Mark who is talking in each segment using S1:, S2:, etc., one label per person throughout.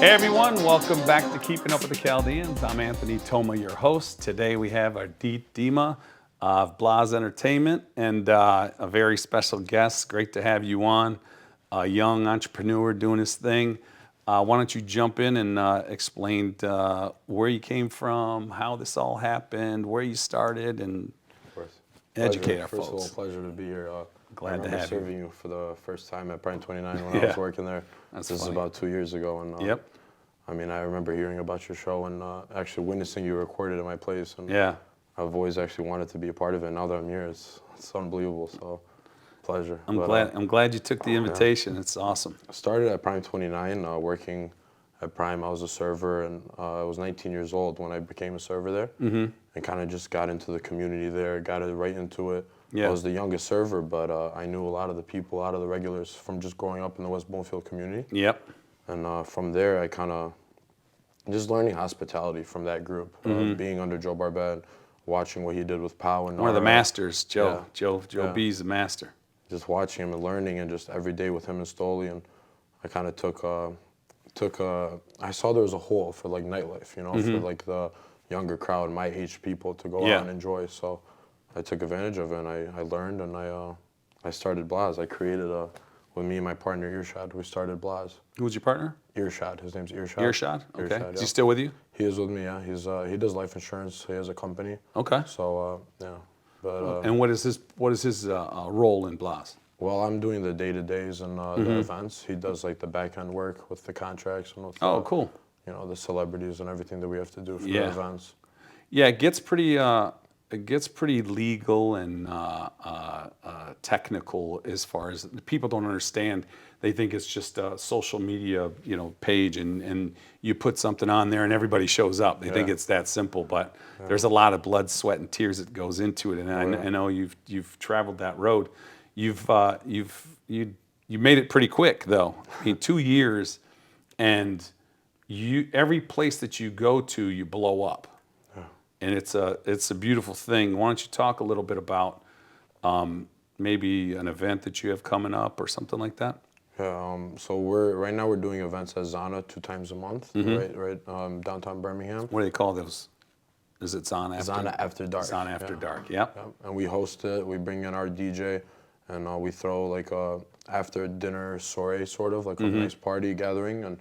S1: Hey everyone, welcome back to Keeping Up with the Chaldeans. I'm Anthony Toma, your host. Today we have Ardit Dema of Blaz Entertainment and a very special guest. Great to have you on, a young entrepreneur doing his thing. Why don't you jump in and explain where you came from, how this all happened, where you started, and educate our folks.
S2: First of all, pleasure to be here.
S1: Glad to have
S2: serving you for the first time at Prime 29 when I was working there.
S1: That's
S2: this
S1: funny.
S2: is about 2 years ago. And
S1: Yep.
S2: I mean, I remember hearing about your show and actually witnessing you recorded at my place. And
S1: Yeah.
S2: I've always actually wanted to be a part of it. Now that I'm here, it's unbelievable. So, pleasure.
S1: I'm glad you took the invitation. It's awesome.
S2: I started at Prime 29, working at Prime. I was a server, and I was 19 years old when I became a server there, and kind of just got into the community there, got it right into it.
S1: Yeah.
S2: I was the youngest server, but I knew a lot of the people, a lot of the regulars from just growing up in the West Bloomfield community.
S1: Yep.
S2: And from there, I kind of just learning hospitality from that group, being under Joe Barbette, watching what he did with Pow and
S1: One of the masters, Joe.
S2: Yeah.
S1: Joe B's the master.
S2: Just watching him and learning, and just every day with him and Stoli, and I kind of I saw there was a hole for like nightlife, you know, for like the younger crowd, my age people to go out and enjoy. So I took advantage of it, and I learned, and I started Blaz. I created with me and my partner Earshot, we started Blaz.
S1: Who's your partner?
S2: Earshot. His name's Earshot.
S1: Earshot? Okay.
S2: Earshot,
S1: Is he still with you?
S2: He is with me, yeah. He does life insurance. He has a company.
S1: Okay.
S2: So, yeah. But,
S1: and what is his role in Blaz?
S2: well, I'm doing the day-to-days and the events. He does like the back-end work with the contracts and with
S1: Cool.
S2: You know, the celebrities and everything that we have to do for the events.
S1: Yeah, it gets pretty legal and technical as far as people don't understand. They think it's just a social media, page, and you put something on there and everybody shows up. They think it's that simple, but there's a lot of blood, sweat, and tears that goes into it. And I know you've traveled that road. You made it pretty quick though. I mean, 2 years, and every place that you go to, you blow up. And it's a beautiful thing. Why don't you talk a little bit about maybe an event that you have coming up or something like that?
S2: Yeah. So right now we're doing events at Zana 2 times a month, right downtown Birmingham.
S1: What do they call those? Is it Zana After?
S2: Zana After Dark.
S1: Zana After Dark. Yep.
S2: And we host it. We bring in our DJ, and we throw like a after dinner soiree, sort of like a nice party gathering, and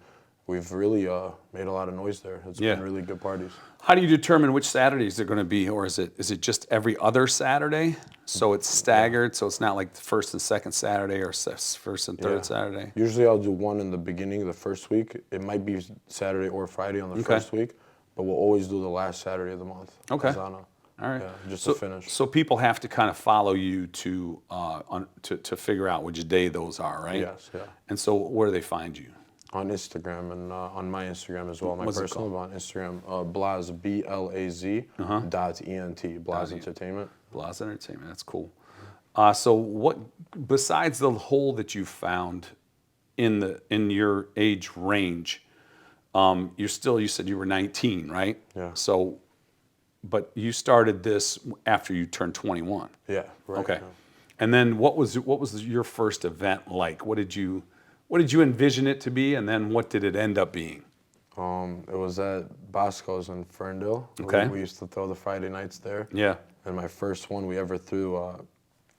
S2: we've really made a lot of noise there. It's been really good parties.
S1: How do you determine which Saturdays they're going to be, or is it just every other Saturday? So it's staggered, so it's not like the first and second Saturday or first and third Saturday?
S2: Usually I'll do one in the beginning, the first week. It might be Saturday or Friday on the first week, but we'll always do the last Saturday of the month.
S1: Okay.
S2: Zana.
S1: All right.
S2: Yeah, just to finish.
S1: So people have to kind of follow you to figure out which day those are, right?
S2: Yes, yeah.
S1: And so where do they find you?
S2: On Instagram and on my Instagram as well. My
S1: What's it
S2: personal
S1: called?
S2: on Instagram, Blaz, BLAZ, .ENT, Blaz Entertainment.
S1: Blaz Entertainment, that's cool. So what, besides the hole that you found in your age range, you said you were 19, right?
S2: Yeah.
S1: So, but you started this after you turned 21.
S2: Yeah, right.
S1: Okay.
S2: Yeah.
S1: And then what was your first event like? What did you envision it to be, and then what did it end up being?
S2: It was at Bosco's in Ferndale.
S1: Okay.
S2: We used to throw the Friday nights there.
S1: Yeah.
S2: And my first one we ever threw,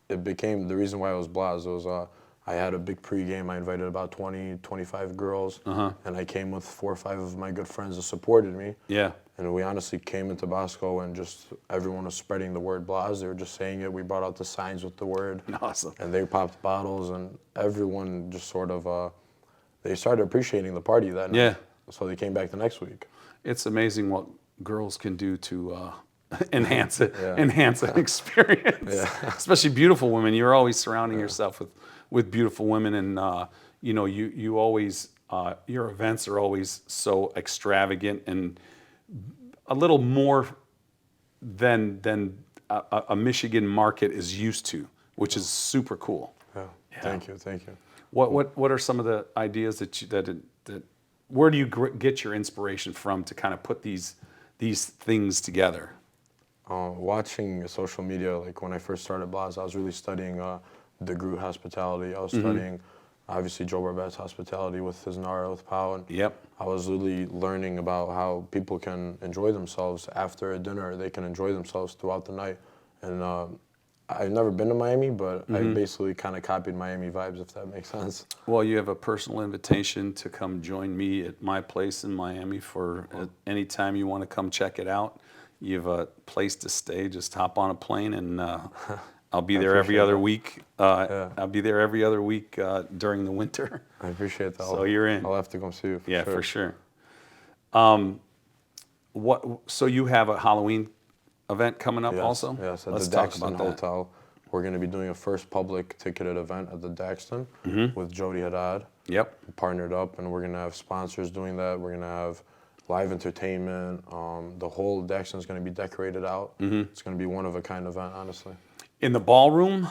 S2: it became, the reason why it was Blaz, it was, I had a big pregame. I invited about 20, 25 girls, and I came with 4 or 5 of my good friends that supported me.
S1: Yeah.
S2: And we honestly came into Bosco, and just everyone was spreading the word Blaz. They were just saying it. We brought out the signs with the word.
S1: Awesome.
S2: And they popped bottles, and everyone just sort of, they started appreciating the party that night.
S1: Yeah.
S2: So they came back the next week.
S1: It's amazing what girls can do to enhance an experience. Especially beautiful women. You're always surrounding yourself with beautiful women, and you always your events are always so extravagant and a little more than a Michigan market is used to, which is super cool.
S2: Yeah. Thank you.
S1: What are some of the ideas that where do you get your inspiration from to kind of put these things together?
S2: Watching social media, like when I first started Blaz, I was really studying DeGroote hospitality. I was studying obviously Joe Barbett's hospitality with his Nara with Pau, and
S1: Yep.
S2: I was really learning about how people can enjoy themselves after a dinner. They can enjoy themselves throughout the night, and I've never been to Miami, but I basically kind of copied Miami vibes, if that makes sense.
S1: Well, you have a personal invitation to come join me at my place in Miami for any time you want to come check it out. You have a place to stay. Just hop on a plane, and I'll be there every other week. I'll be there every other week during the winter.
S2: I appreciate that.
S1: So you're in.
S2: I'll have to come see you.
S1: For sure. So you have a Halloween event coming up also?
S2: Yes, at
S1: Let's
S2: the
S1: talk
S2: Daxton
S1: about that.
S2: Hotel. We're going to be doing a first public ticketed event at the Daxton with Jody Haddad.
S1: Yep.
S2: Partnered up, and we're going to have sponsors doing that. We're going to have live entertainment. The whole Daxton is going to be decorated out. It's going to be one of a kind event, honestly.
S1: In the ballroom?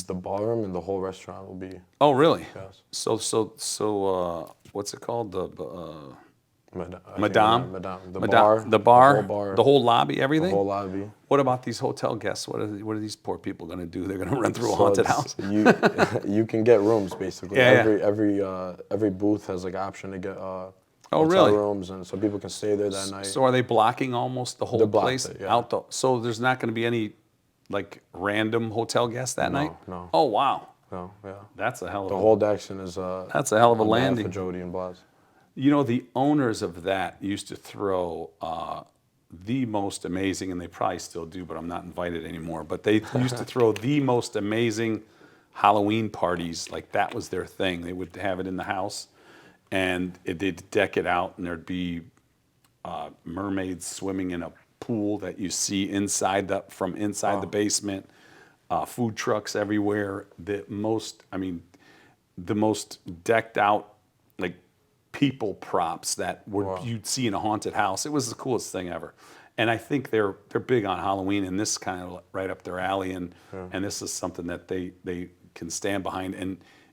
S2: The ballroom and the whole restaurant will be.
S1: Oh, really?
S2: Yes.
S1: So what's it called? The
S2: Madame. The
S1: the
S2: whole bar,
S1: the whole lobby, everything.
S2: the whole lobby.
S1: What about these hotel guests? What are these poor people going to do? They're going to run through a haunted house.
S2: You can get rooms basically.
S1: Yeah,
S2: Every booth has like an option to get
S1: Oh,
S2: hotel
S1: really?
S2: rooms, and so people can stay there that night.
S1: So are they blocking almost the whole
S2: They blocked
S1: place
S2: it, yeah.
S1: out? So there's not going to be any like random hotel guests that night?
S2: No.
S1: Oh, wow.
S2: No, yeah.
S1: That's a hell of
S2: The
S1: a
S2: whole Daxton is.
S1: That's a hell of a
S2: on behalf
S1: landing.
S2: of Jody and Blaz.
S1: You know, the owners of that used to throw the most amazing, and they probably still do, but I'm not invited anymore. But they used to throw the most amazing Halloween parties. Like that was their thing. They would have it in the house, and they'd deck it out, and there'd be mermaids swimming in a pool that you see from inside the basement. Food trucks everywhere. The most decked out, like, people props that you'd see in a haunted house. It was the coolest thing ever. And I think they're big on Halloween, and this is kind of right up their alley, and this is something that they can stand behind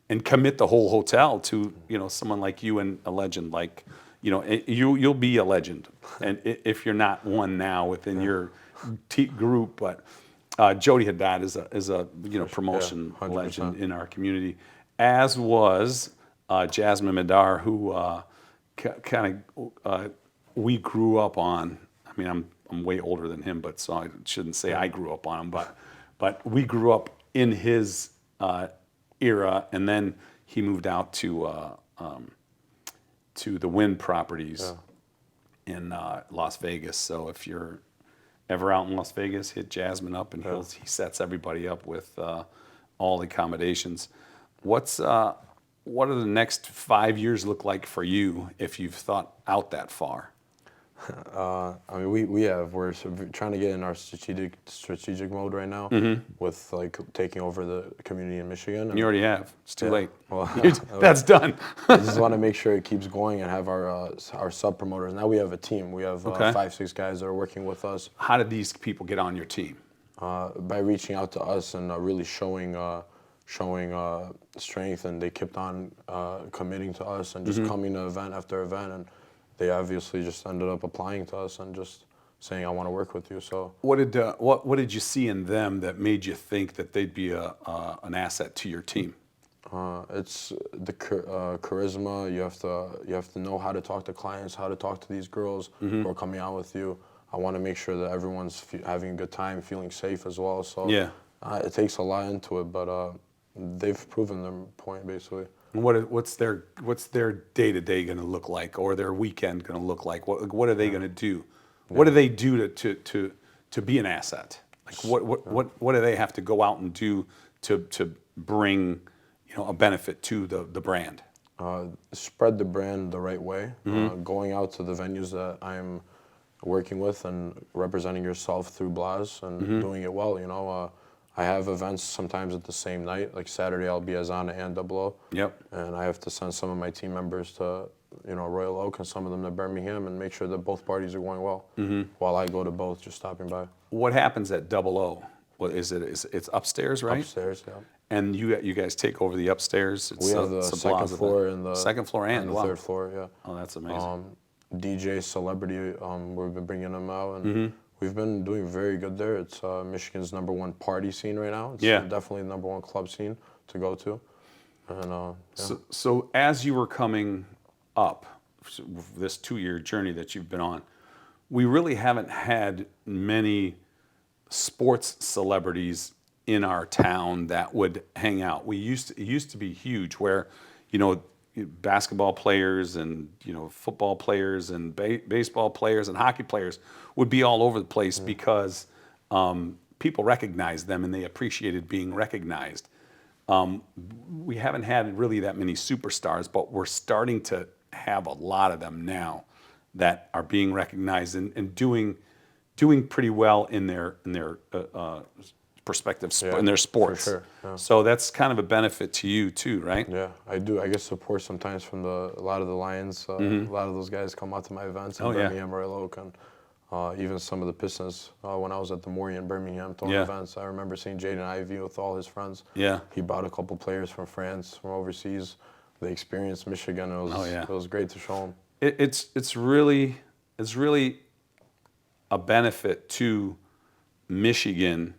S1: and commit the whole hotel to, someone like you and a legend like, you'll be a legend, and if you're not one now within your group, but Jody Haddad is a promotion legend in our community, as was Jasmine Madar, who we grew up on. I mean, I'm way older than him, but so I shouldn't say I grew up on him, but we grew up in his era, and then he moved out to the Wynn properties in Las Vegas. So if you're ever out in Las Vegas, hit Jasmine up, and he sets everybody up with all the accommodations. What do the next 5 years look like for you if you've thought out that far?
S2: We're trying to get in our strategic mode right now with like taking over the community in Michigan.
S1: And you already have. It's too late.
S2: Well,
S1: that's done.
S2: I just want to make sure it keeps going and have our sub promoters. Now we have a team. We have 5-6 guys that are working with us.
S1: How did these people get on your team?
S2: By reaching out to us and really showing strength, and they kept on committing to us and just coming to event after event, and they obviously just ended up applying to us and just saying, "I want to work with you." So
S1: what did you see in them that made you think that they'd be an asset to your team?
S2: It's the charisma. You have to know how to talk to clients, how to talk to these girls who are coming out with you. I want to make sure that everyone's having a good time, feeling safe as well. So it takes a lot into it, but they've proven their point basically.
S1: And what's their day-to-day going to look like, or their weekend going to look like? What are they going to do? What do they do to be an asset? Like what do they have to go out and do to bring a benefit to the brand?
S2: Spread the brand the right way. Going out to the venues that I'm working with and representing yourself through Blaz and doing it well. I have events sometimes at the same night. Like Saturday, I'll be Azana and Double O.
S1: Yep.
S2: And I have to send some of my team members to, Royal Oak and some of them to Birmingham and make sure that both parties are going well. While I go to both, just stopping by.
S1: What happens at Double O? What is it? It's upstairs, right?
S2: Upstairs, yeah.
S1: And you guys take over the upstairs.
S2: We have the second floor and the
S1: second floor and
S2: the third floor, yeah.
S1: Oh, that's amazing.
S2: DJ celebrity, we've been bringing them out, and we've been doing very good there. It's Michigan's #1 party scene right now. It's definitely the #1 club scene to go to. And yeah.
S1: So as you were coming up, this 2-year journey that you've been on, we really haven't had many sports celebrities in our town that would hang out. It used to be huge where, you know, basketball players and, you know, football players and baseball players and hockey players would be all over the place because people recognized them and they appreciated being recognized. We haven't had really that many superstars, but we're starting to have a lot of them now that are being recognized and doing pretty well in their perspective in their sports.
S2: For sure. Yeah.
S1: So that's kind of a benefit to you too, right?
S2: Yeah, I do. I get support sometimes from a lot of the Lions. A lot of those guys come out to my events in Birmingham, Royal Oak, and even some of the Pistons. When I was at the Maury in Birmingham throwing events, I remember seeing Jaden Ivey with all his friends.
S1: Yeah.
S2: He brought a couple players from France, from overseas. They experienced Michigan. It was great to show them.
S1: It's really a benefit to Michigan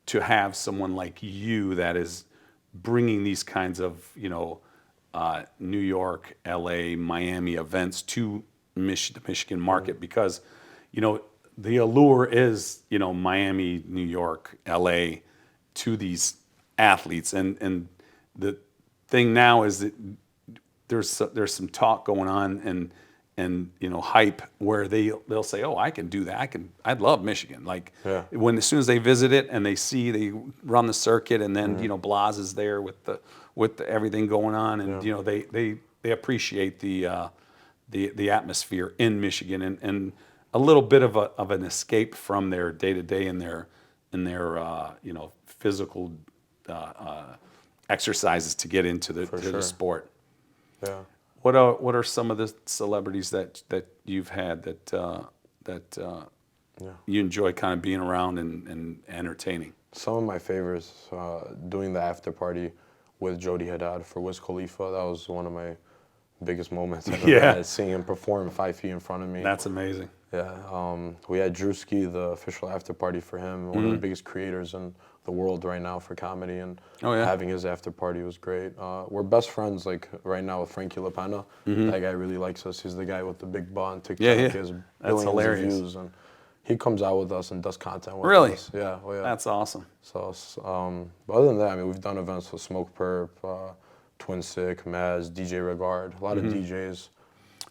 S1: to have someone like you that is bringing these kinds of, you know, New York, LA, Miami events to the Michigan market because, you know, the allure is, you know, Miami, New York, LA to these athletes. And the thing now is that there's some talk going on and you know, hype where they'll say, oh, I can do that. I'd love Michigan. Like as soon as they visit it and they run the circuit and then, you know, Blaz is there with the everything going on and, you know, they appreciate the atmosphere in Michigan and a little bit of an escape from their day-to-day and their you know, physical exercises to get into the sport.
S2: Yeah.
S1: What are some of the celebrities that you've had that you enjoy kind of being around and entertaining?
S2: Some of my favorites, doing the after party with Jody Haddad for Wiz Khalifa. That was one of my biggest moments I've ever had, seeing him perform 5 feet in front of me.
S1: That's amazing.
S2: Yeah. We had Drewski, the official after party for him, one of the biggest creators in the world right now for comedy, and having his after party was great. We're best friends like right now with Frankie LaPena. That guy really likes us. He's the guy with the big bun on TikTok. He has billions of views, and he comes out with us and does content with us. Yeah,
S1: That's awesome.
S2: So, but other than that, I mean, we've done events with Smoke Perp, Twin Sick, Maz, DJ Regard, a lot of DJs.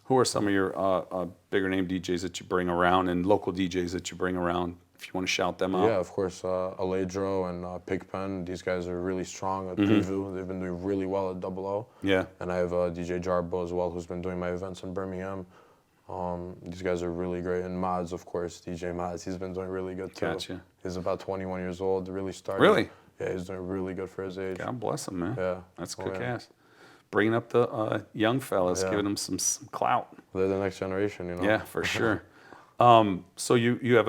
S1: Who are some of your bigger name DJs that you bring around and local DJs that you bring around, if you want to shout them out?
S2: Yeah, of course, Aledro and Pigpen. These guys are really strong at Preview. They've been doing really well at 00.
S1: Yeah.
S2: And I have DJ Jarbo as well, who's been doing my events in Birmingham. These guys are really great. And Mods, of course, DJ Mods, he's been doing really good too.
S1: Gotcha.
S2: He's about 21 years old, really started.
S1: Really?
S2: Yeah, he's doing really good for his age.
S1: God bless him, man.
S2: Yeah.
S1: That's kick-ass. Bringing up the young fellas, giving them some clout.
S2: They're the next generation, you know?
S1: Yeah, for sure. So you have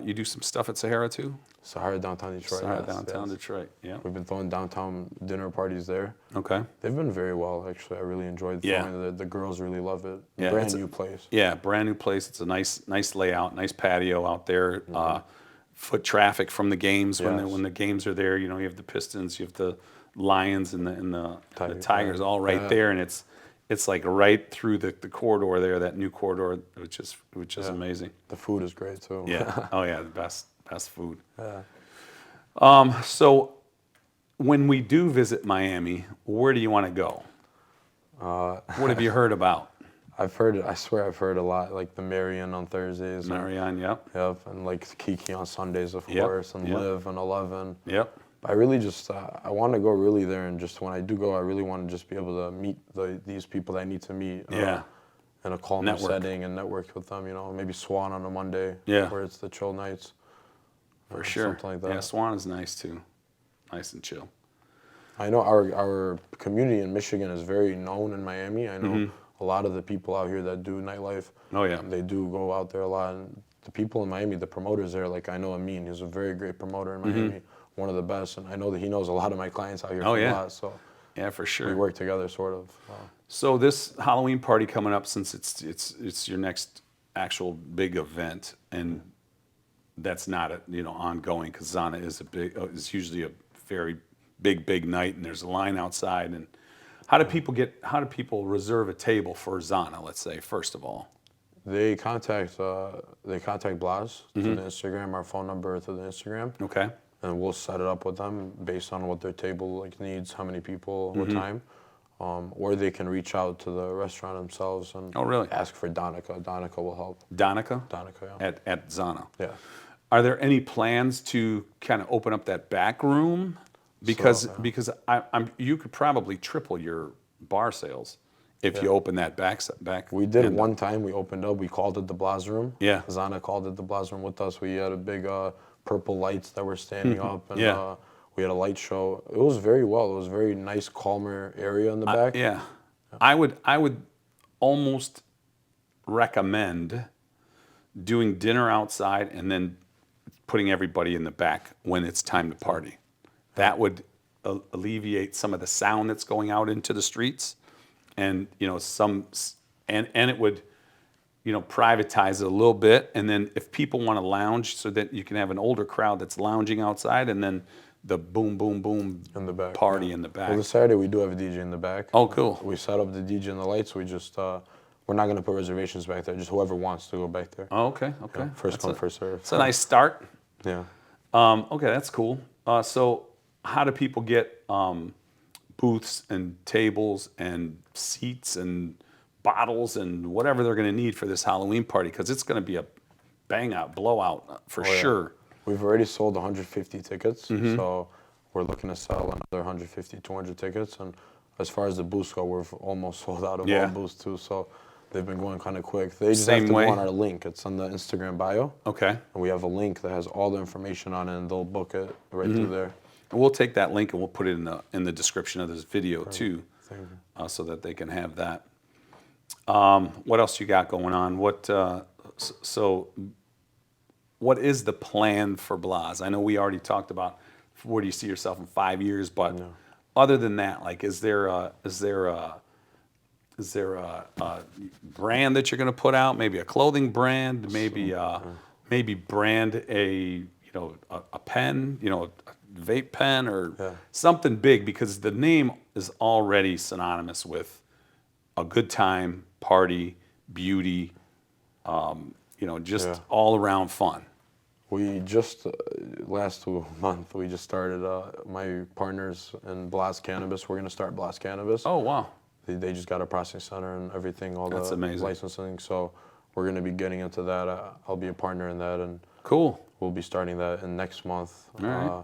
S1: you do some stuff at Sahara too?
S2: Sahara downtown Detroit.
S1: Sahara downtown Detroit, yeah.
S2: We've been throwing downtown dinner parties there.
S1: Okay.
S2: They've been very well, actually. I really enjoyed throwing it. The girls really love it.
S1: Yeah,
S2: brand new place.
S1: Yeah, brand new place. It's a nice layout, nice patio out there. Foot traffic from the games when the games are there. You know, you have the Pistons, you have the Lions and the Tigers all right there, and it's like right through the corridor there, that new corridor, which is amazing.
S2: The food is great too.
S1: Yeah. Oh yeah, the best food.
S2: Yeah.
S1: So when we do visit Miami, where do you want to go? What have you heard about?
S2: I swear I've heard a lot, like the Marion on Thursdays.
S1: Marion, yep.
S2: Yep, and like Kiki on Sundays, of course, and Live and 11.
S1: Yep.
S2: I really just, I want to go really there, and just when I do go, I really want to just be able to meet these people that I need to meet. In a calm setting and network with them, you know, maybe Swan on a Monday, where it's the chill nights.
S1: For sure.
S2: Something like that.
S1: Yeah, Swan is nice too. Nice and chill.
S2: I know our community in Michigan is very known in Miami. I know a lot of the people out here that do nightlife.
S1: Oh yeah.
S2: They do go out there a lot. And the people in Miami, the promoters there, like I know Amin, he's a very great promoter in Miami, one of the best. And I know that he knows a lot of my clients out here a lot. So
S1: yeah, for sure.
S2: We work together, sort of.
S1: So this Halloween party coming up, since it's your next actual big event, and that's not ongoing, because Zana is usually a very big night and there's a line outside. And how do people reserve a table for Zana, let's say, first of all?
S2: They contact Blaz through the Instagram, our phone number through the Instagram.
S1: Okay.
S2: And we'll set it up with them based on what their table like needs, how many people, what time. Or they can reach out to the restaurant themselves and ask for Donica. Donica will help.
S1: Donica?
S2: Donica, yeah.
S1: At Zana.
S2: Yeah.
S1: Are there any plans to kind of open up that back room? Because you could probably triple your bar sales if you open that back.
S2: We did one time. We opened up. We called it the Blaz Room.
S1: Yeah.
S2: Zana called it the Blaz Room with us. We had a big purple lights that were standing up, and we had a light show. It was very well. It was a very nice, calmer area in the back.
S1: Yeah. I would almost recommend doing dinner outside and then putting everybody in the back when it's time to party. That would alleviate some of the sound that's going out into the streets, and and it would privatize it a little bit. And then if people want to lounge, so that you can have an older crowd that's lounging outside, and then the boom boom boom
S2: in the back
S1: party in the back.
S2: Well, this Saturday we do have a DJ in the back.
S1: Oh, cool.
S2: We set up the DJ and the lights. We just we're not going to put reservations back there. Just whoever wants to go back there.
S1: Oh, okay.
S2: Yeah, first come, first serve.
S1: It's a nice start.
S2: Yeah.
S1: Okay, that's cool. So how do people get booths and tables and seats and bottles and whatever they're going to need for this Halloween party? Because it's going to be a bang-out, blowout for sure.
S2: We've already sold 150 tickets, so we're looking to sell another 150, 200 tickets. And as far as the booths go, we're almost sold out of all booths too. So they've been going kind of quick. They just have to go on our link. It's on the Instagram bio.
S1: Okay.
S2: And we have a link that has all the information on it, and they'll book it right through there.
S1: And we'll take that link and we'll put it in the description of this video too, so that they can have that. What else you got going on? What is the plan for Blaz? I know we already talked about where do you see yourself in 5 years, but other than that, like, is there a brand that you're going to put out? Maybe a clothing brand, maybe brand a pen, a vape pen or something big, because the name is already synonymous with a good time, party, beauty, just all around fun.
S2: We just, last month, we just started, my partners in Blaz Cannabis, we're going to start Blaz Cannabis.
S1: Oh, wow.
S2: They just got a processing center and everything, all
S1: That's
S2: the
S1: amazing.
S2: licensing. So we're going to be getting into that. I'll be a partner in that. And
S1: cool.
S2: We'll be starting that in next month.
S1: All right.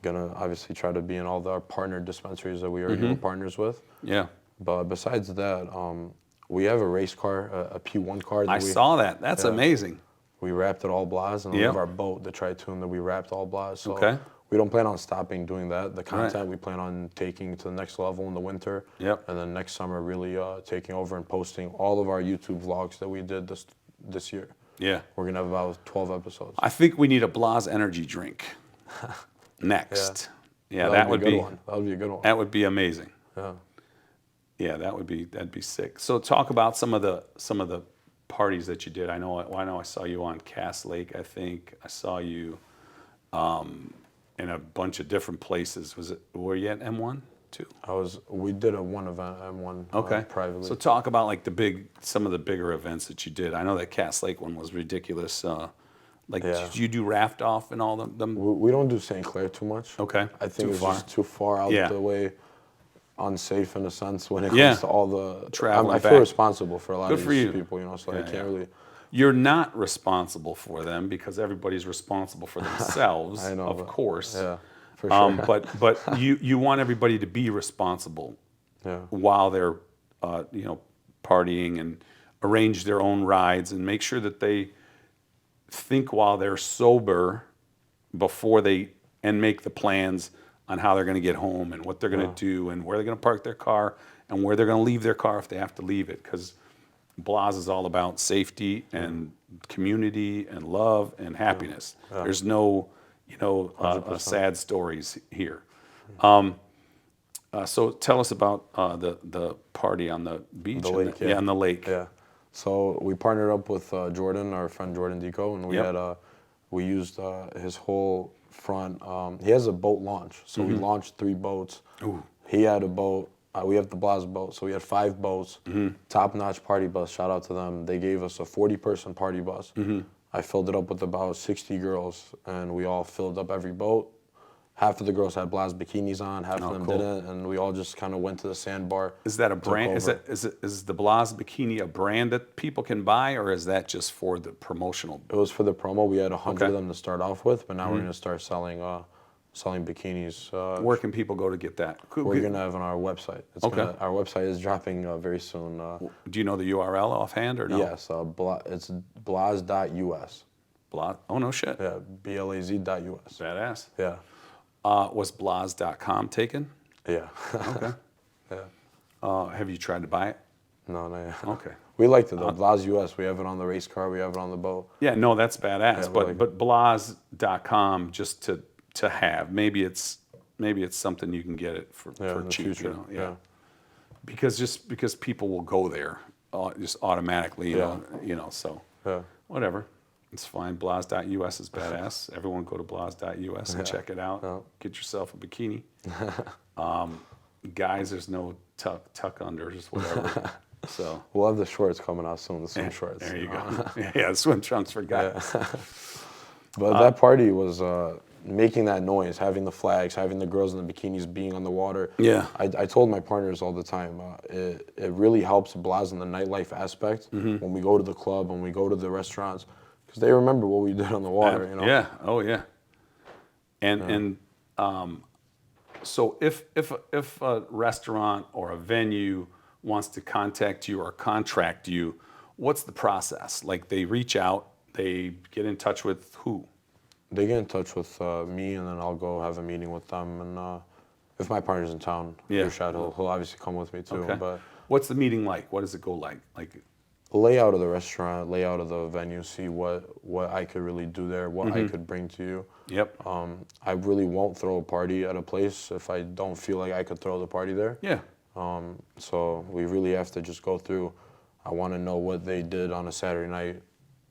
S2: Going to obviously try to be in all our partner dispensaries that we already were partners with.
S1: Yeah.
S2: But besides that, we have a race car, a P1 car.
S1: I saw that. That's amazing.
S2: We wrapped it all Blaz, and we have our boat, the Tri-Tune, that we wrapped all Blaz. So we don't plan on stopping doing that. The content we plan on taking to the next level in the winter.
S1: Yep.
S2: And then next summer really taking over and posting all of our YouTube vlogs that we did this year.
S1: Yeah.
S2: We're going to have about 12 episodes.
S1: I think we need a Blaz energy drink next. Yeah, that would be a good
S2: one. That would be a good one.
S1: That would be amazing.
S2: Yeah.
S1: Yeah, that'd be sick. So talk about some of the parties that you did. I know I saw you on Cass Lake. I think I saw you in a bunch of different places. Were you at M1 too?
S2: We did one event at M1 privately.
S1: So talk about like some of the bigger events that you did. I know that Cass Lake one was ridiculous. Did you do raft off and all them?
S2: We don't do St. Clair too much.
S1: Okay.
S2: I think it's just too far out the way. Unsafe in a sense when it comes to all the
S1: travel.
S2: I feel responsible for a lot of these people, so I can't really.
S1: You're not responsible for them because everybody's responsible for themselves,
S2: I know,
S1: of course.
S2: Yeah, for sure.
S1: But you want everybody to be responsible while they're partying, and arrange their own rides and make sure that they think while they're sober before and make the plans on how they're going to get home and what they're going to do and where they're going to park their car and where they're going to leave their car if they have to leave it. Because Blaz is all about safety and community and love and happiness. There's no, sad stories here. So tell us about the party on the beach.
S2: The lake,
S1: on the lake.
S2: Yeah. So we partnered up with Jordan, our friend Jordan Deco, and we had we used his whole front. He has a boat launch, so we launched 3 boats.
S1: Ooh.
S2: He had a boat. We have the Blaz boat, so we had 5 boats. Top-notch party bus. Shout out to them. They gave us a 40-person party bus. I filled it up with about 60 girls, and we all filled up every boat. Half of the girls had Blaz bikinis on, half of them didn't, and we all just kind of went to the sandbar.
S1: Is that a brand? Is the Blaz bikini a brand that people can buy, or is that just for the promotional?
S2: It was for the promo. We had 100 of them to start off with, but now we're going to start selling bikinis.
S1: Where can people go to get that?
S2: We're going to have on our website. Our website is dropping very soon.
S1: Do you know the URL offhand or no?
S2: Yes, it's blaz.us.
S1: Blaz? Oh, no shit.
S2: Yeah, blaz.us.
S1: Badass.
S2: Yeah.
S1: Was blaz.com taken?
S2: Yeah.
S1: Okay.
S2: Yeah.
S1: Have you tried to buy it?
S2: No, not yet.
S1: Okay.
S2: We liked it though. Blaz US. We have it on the race car. We have it on the boat.
S1: Yeah, no, that's badass.
S2: Yeah,
S1: but blaz.com just to have. Maybe it's something you can get it for cheap.
S2: Future.
S1: You know? Yeah. Because people will go there just automatically. You know. So whatever. It's fine. Blaz.us is badass. Everyone go to blaz.us and check it out.
S2: Yeah.
S1: Get yourself a bikini. Guys, there's no tuck under, just whatever. So
S2: we'll have the shorts coming out soon. The swim shorts.
S1: There you go. Yeah, swim trunks for guys.
S2: Yeah. But that party was making that noise, having the flags, having the girls in the bikinis being on the water.
S1: Yeah.
S2: I told my partners all the time, it really helps Blaz in the nightlife aspect when we go to the club, when we go to the restaurants, because they remember what we did on the water. You know?
S1: Yeah. Oh yeah. And so if a restaurant or a venue wants to contact you or contract you, what's the process? Like they reach out, they get in touch with who?
S2: They get in touch with me, and then I'll go have a meeting with them. And if my partner's in town, Rashad, he'll obviously come with me too.
S1: Okay.
S2: But
S1: what's the meeting like? What does it go like?
S2: Layout of the restaurant, layout of the venue, see what I could really do there, what I could bring to you.
S1: Yep.
S2: I really won't throw a party at a place if I don't feel like I could throw the party there.
S1: Yeah.
S2: So we really have to just go through. I want to know what they did on a Saturday night,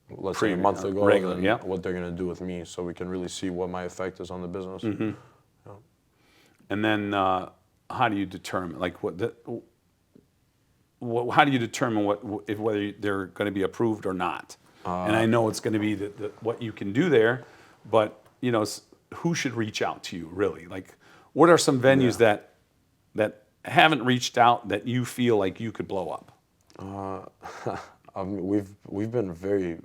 S2: let's say a month ago, and what they're going to do with me, so we can really see what my effect is on the business. Yeah.
S1: And then how do you determine, like, how do you determine whether they're going to be approved or not? And I know it's going to be what you can do there, but you know, who should reach out to you really? Like, what are some venues that haven't reached out that you feel like you could blow up?
S2: I mean, we've been very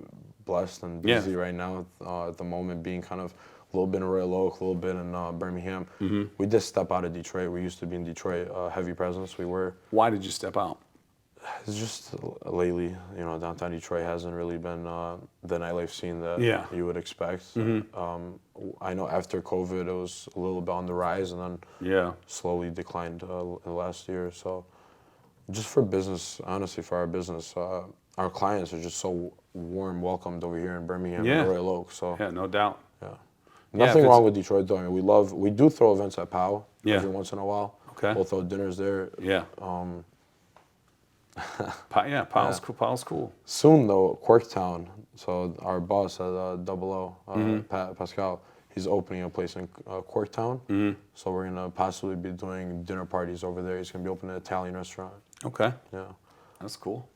S2: blessed and busy right now at the moment, being kind of a little bit in Royal Oak, a little bit in Birmingham. We did step out of Detroit. We used to be in Detroit, heavy presence. We were.
S1: Why did you step out?
S2: It's just lately, you know, downtown Detroit hasn't really been the nightlife scene that you would expect. I know after COVID, it was a little bit on the rise, and then slowly declined last year. So just for business, honestly, for our business, our clients are just so warm welcomed over here in Birmingham and Royal Oak. So
S1: no doubt.
S2: Yeah. Nothing wrong with Detroit though. I mean, we do throw events at POW every once in a while.
S1: Okay.
S2: We'll throw dinners there.
S1: Yeah. POW's cool.
S2: Soon though, Corktown. So our boss at Double O, Pascal, he's opening a place in Corktown. So we're gonna possibly be doing dinner parties over there. He's gonna be opening an Italian restaurant.
S1: Okay.
S2: Yeah.
S1: That's cool.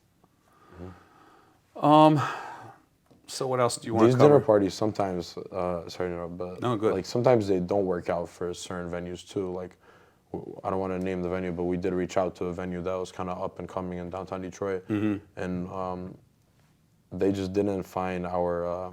S1: So what else do you want to
S2: These
S1: cover?
S2: dinner parties sometimes, sorry to interrupt, but
S1: no, good.
S2: Like sometimes they don't work out for certain venues too. Like, I don't want to name the venue, but we did reach out to a venue that was kind of up and coming in downtown Detroit, and they just didn't find our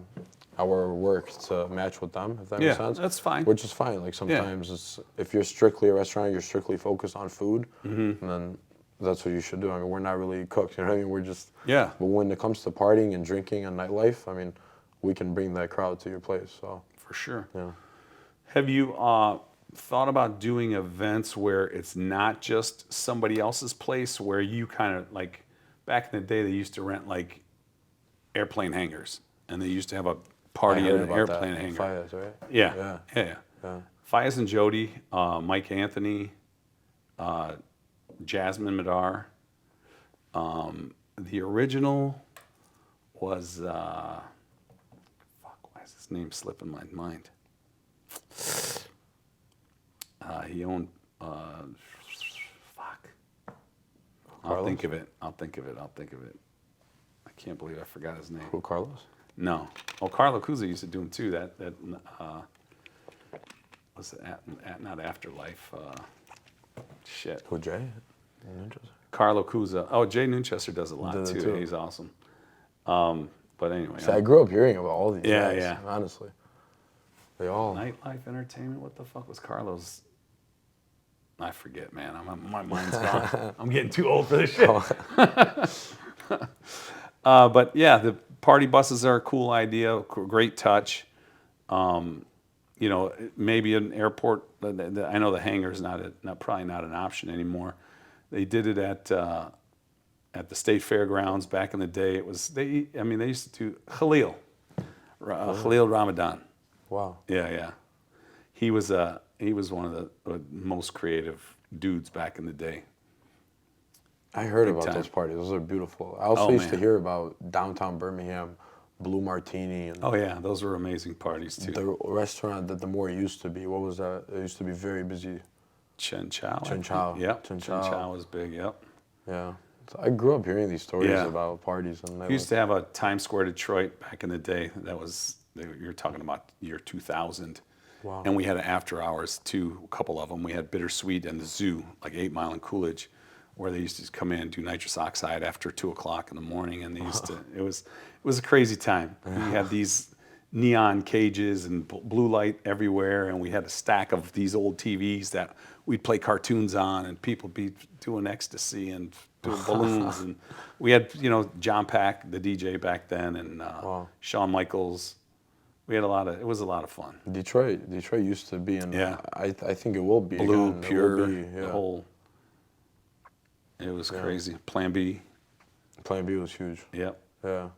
S2: work to match with them, if that makes sense.
S1: Yeah, that's fine.
S2: Which is fine. Like sometimes it's, if you're strictly a restaurant, you're strictly focused on food, and then that's what you should do. I mean, we're not really cooks, you know what I mean? We're just, But when it comes to partying and drinking and nightlife, I mean, we can bring that crowd to your place. So
S1: for sure.
S2: Yeah.
S1: Have you thought about doing events where it's not just somebody else's place, where you kind of, like, back in the day they used to rent like airplane hangars, and they used to have a party in an airplane hangar.
S2: Fayez, right?
S1: Yeah. Fayez and Jody, Mike Anthony, Jasmine Madar. The original was, why is his name slipping my mind? He owned. Fuck. I'll
S2: Carlos?
S1: think of it. I can't believe I forgot his name.
S2: Who, Carlos?
S1: No. Oh, Carlo Cusa used to do him too. Was it not Afterlife? Shit.
S2: Who, Jay?
S1: Carlo Cusa. Oh, Jay Nunchester does it a lot
S2: Does it
S1: too.
S2: too.
S1: He's awesome. But anyway.
S2: See, I grew up hearing about all these guys,
S1: yeah.
S2: honestly. They all...
S1: Nightlife Entertainment. What the fuck was Carlos? I forget, man. My mind's gone. I'm getting too old for this shit. But yeah, the party buses are a cool idea, great touch. You know, maybe an airport. I know the hangar is probably not an option anymore. They did it at the state fairgrounds back in the day. They used to do Khalil Ramadan.
S2: Wow.
S1: Yeah. He was one of the most creative dudes back in the day.
S2: I heard
S1: Big
S2: about
S1: time.
S2: those parties. Those are beautiful. I also used to hear about downtown Birmingham, Blue Martini. And
S1: Oh yeah, those were amazing parties too.
S2: the restaurant that the more used to be, what was that? It used to be very busy.
S1: Chen Chow.
S2: Chen Chow.
S1: Yep.
S2: Chen
S1: Chen
S2: Chow.
S1: Chow was big. Yep.
S2: Yeah. So I grew up hearing these stories
S1: Yeah.
S2: about parties. And
S1: We used to have a Times Square Detroit back in the day. You're talking about year 2000.
S2: Wow.
S1: And we had after hours too, a couple of them. We had Bittersweet and the Zoo, like 8 Mile and Coolidge, where they used to come in and do nitrous oxide after 2 o'clock in the morning. And they used to, it was a crazy time. We had these neon cages and blue light everywhere. And we had a stack of these old TVs that we'd play cartoons on, and people be doing ecstasy and doing balloons. And we had, John Pack, the DJ back then, and Shawn Michaels. We had it was a lot of fun.
S2: Detroit used to be in.
S1: Yeah.
S2: I think it will be
S1: Blue,
S2: again.
S1: Pure,
S2: It will be, yeah.
S1: the whole. It was crazy. Plan B.
S2: Plan B was huge.
S1: Yep.
S2: Yeah.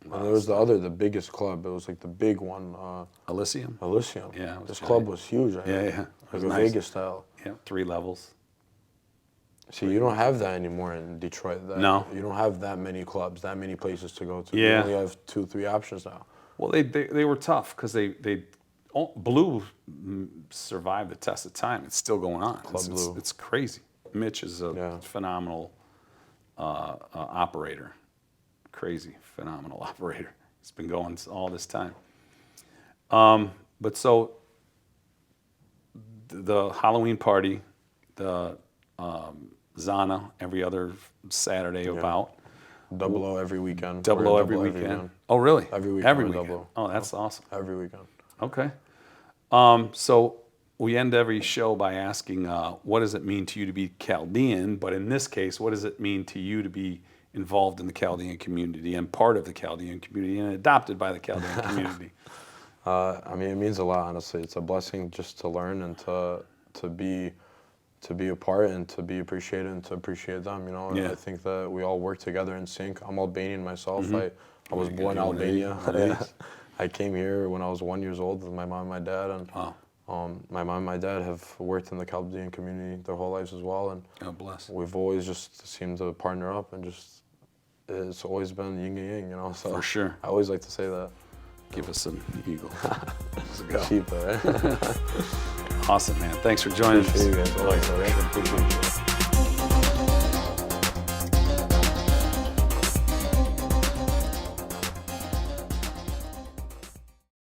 S2: And there was the biggest club. It was like the big one.
S1: Elysium.
S2: Elysium.
S1: Yeah, it was
S2: This
S1: giant.
S2: club was huge.
S1: Yeah. It
S2: Like
S1: was
S2: a
S1: nice.
S2: Vegas style.
S1: Yep. 3 levels.
S2: See, you don't have that anymore in Detroit.
S1: No.
S2: You don't have that many clubs, that many places to go to.
S1: Yeah.
S2: You only have 2, 3 options now.
S1: Well, they were tough because Blue survived the test of time. It's still going on.
S2: Blue.
S1: It's crazy. Mitch is a phenomenal operator. Crazy, phenomenal operator. He's been going all this time. But so the Halloween party, the Zana every other Saturday about.
S2: Double O every weekend.
S1: Double O every weekend. Oh, really?
S2: Every weekend.
S1: Every
S2: we're
S1: weekend.
S2: Double
S1: Oh, that's awesome.
S2: Every weekend.
S1: Okay. So we end every show by asking, what does it mean to you to be Chaldean? But in this case, what does it mean to you to be involved in the Chaldean community and part of the Chaldean community and adopted by the Chaldean community?
S2: It means a lot, honestly. It's a blessing just to learn and to be a part and to be appreciated and to appreciate them, And
S1: Yeah.
S2: I think that we all work together in sync. I'm Albanian myself. I was
S1: Yeah,
S2: born in
S1: you
S2: Albania.
S1: wanna-
S2: I came here when I was 1 year old with my mom and my dad, and my mom and my dad have worked in the Chaldean community their whole lives as well, and
S1: God bless.
S2: we've always just seemed to partner up and it's always been yin and yang, So
S1: For sure.
S2: I always like to say that.
S1: Give us an eagle. Let's go.
S2: Cheap, right?
S1: Awesome, man. Thanks for joining us.
S2: Appreciate you guys. Always, all right? Appreciate you.